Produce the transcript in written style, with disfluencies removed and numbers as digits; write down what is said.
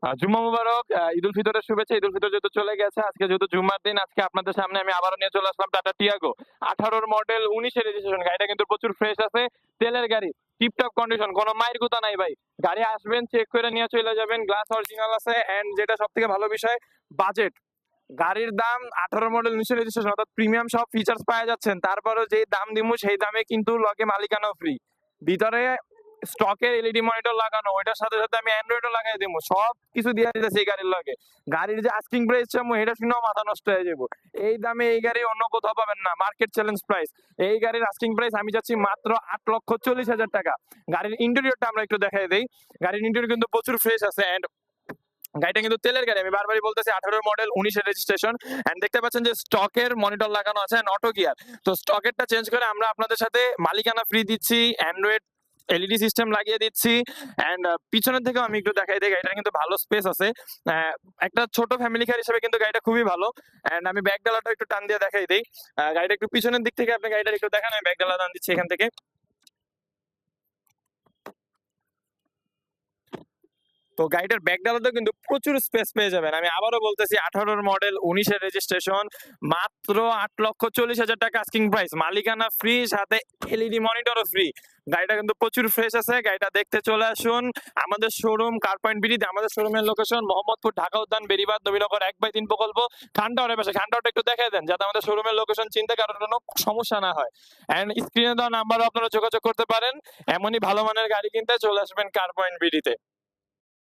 জুম্মা মুবারক, ঈদ উল ফিতরের শুভেচ্ছা। ঈদ উল ফিতর যেহেতু চলে গেছে, আজকে যেহেতু জুম্মার দিন, আজকে আপনাদের সামনে আমি আবারও নিয়ে চলে আসলাম টাটা টিয়াগো 18 মডেল 19 রেজিস্ট্রেশন। গাড়িটা কিন্তু প্রচুর ফ্রেশ আছে, তেলের গাড়ি, টিপটপ কন্ডিশন, কোনো মায়ের গুতা নাই ভাই। গাড়ি আসবেন, চেক করে নিয়ে চলে যাবেন, গ্লাস অরিজিনাল আছে। এন্ড যেটা সব থেকে ভালো বিষয়, বাজেট। গাড়ির দাম 18 মডেল 19 রেজিস্ট্রেশন, অর্থাৎ প্রিমিয়াম সব ফিচার্স পাওয়া যাচ্ছেন। তারপরে যেই দাম দিমু সেই দামে কিন্তু লগে মালিকানাও ফ্রি। ভিতরে স্টকের এলইডি মনিটর লাগানো, ওইটার সাথে সাথে আমি অ্যান্ড্রয়েডও লাগাই দেবো, সব কিছু দিয়ে দিতেছি এই গাড়ির লগে। গাড়ির যে আস্কিং প্রাইস চামু এটা শুনেও মাথা নষ্ট হয়ে যাবো। এই দামে এই গাড়ি অন্য কোথাও পাবেন না, মার্কেট চ্যালেঞ্জ প্রাইস। এই গাড়ির আস্কিং প্রাইস আমি যাচ্ছি মাত্র 8,40,000 টাকা। গাড়ির ইন্টেরিয়রটা আমরা একটু দেখাই দেই। গাড়ির ইন্টেরিয়র কিন্তু প্রচুর ফ্রেশ আছে। এন্ড গাড়িটা কিন্তু তেলের গাড়ি, আমি বারবারই বলতেছি 18 মডেল 19 রেজিস্ট্রেশন। এন্ড দেখতে পাচ্ছেন যে স্টকের মনিটর লাগানো আছে, অটো গিয়ার। তো স্টকেরটা চেঞ্জ করে আমরা আপনাদের সাথে মালিকানা ফ্রি দিচ্ছি, অ্যান্ড্রয়েড এলইডি সিস্টেম লাগিয়ে দিচ্ছি। এন্ড পিছনের থেকেও আমি একটু দেখাই দিই, গাড়িটা কিন্তু ভালো স্পেস আছে। একটা ছোট ফ্যামিলি কার হিসেবে কিন্তু গাড়িটা খুবই ভালো। এন্ড আমি ব্যাক ডালাটা একটু টান দিয়ে দেখাই দিই। গাড়িটা একটু পিছনের দিক থেকে আপনি গাড়িটা একটু দেখান, আমি ব্যাক ডালা টান দিচ্ছি এখান থেকে। তো গাড়িটার ব্যাক ডালাতেও কিন্তু প্রচুর স্পেস পেয়ে যাবেন। আমি আবারও বলতেছি 18 মডেল 19 রেজিস্ট্রেশন, মাত্র 8,40,000 টাকা আস্কিং প্রাইস, মালিকানা ফ্রি, সাথে এলইডি মনিটরও ফ্রি। গাড়িটা কিন্তু প্রচুর ফ্রেশ আছে। গাড়িটা দেখতে চলে আসুন আমাদের শোরুম কার পয়েন্ট বিডিতে। আমাদের শোরুমের লোকেশন মোহাম্মদপুর, ঢাকা উদ্যান, বেরিবাদ, নবীনগর 1/3 প্রকল্প, খানটাওয়ারের পাশে। খানটাওয়ারটা একটু দেখাই দেন যাতে আমাদের শোরুমের লোকেশন চিনতে কারোর কোনো সমস্যা না হয়। এন্ড স্ক্রিনে দেওয়া নাম্বারও আপনারা যোগাযোগ করতে পারেন। এমনই ভালো মানের গাড়ি কিনতে চলে আসবেন কার পয়েন্ট বিডিতে।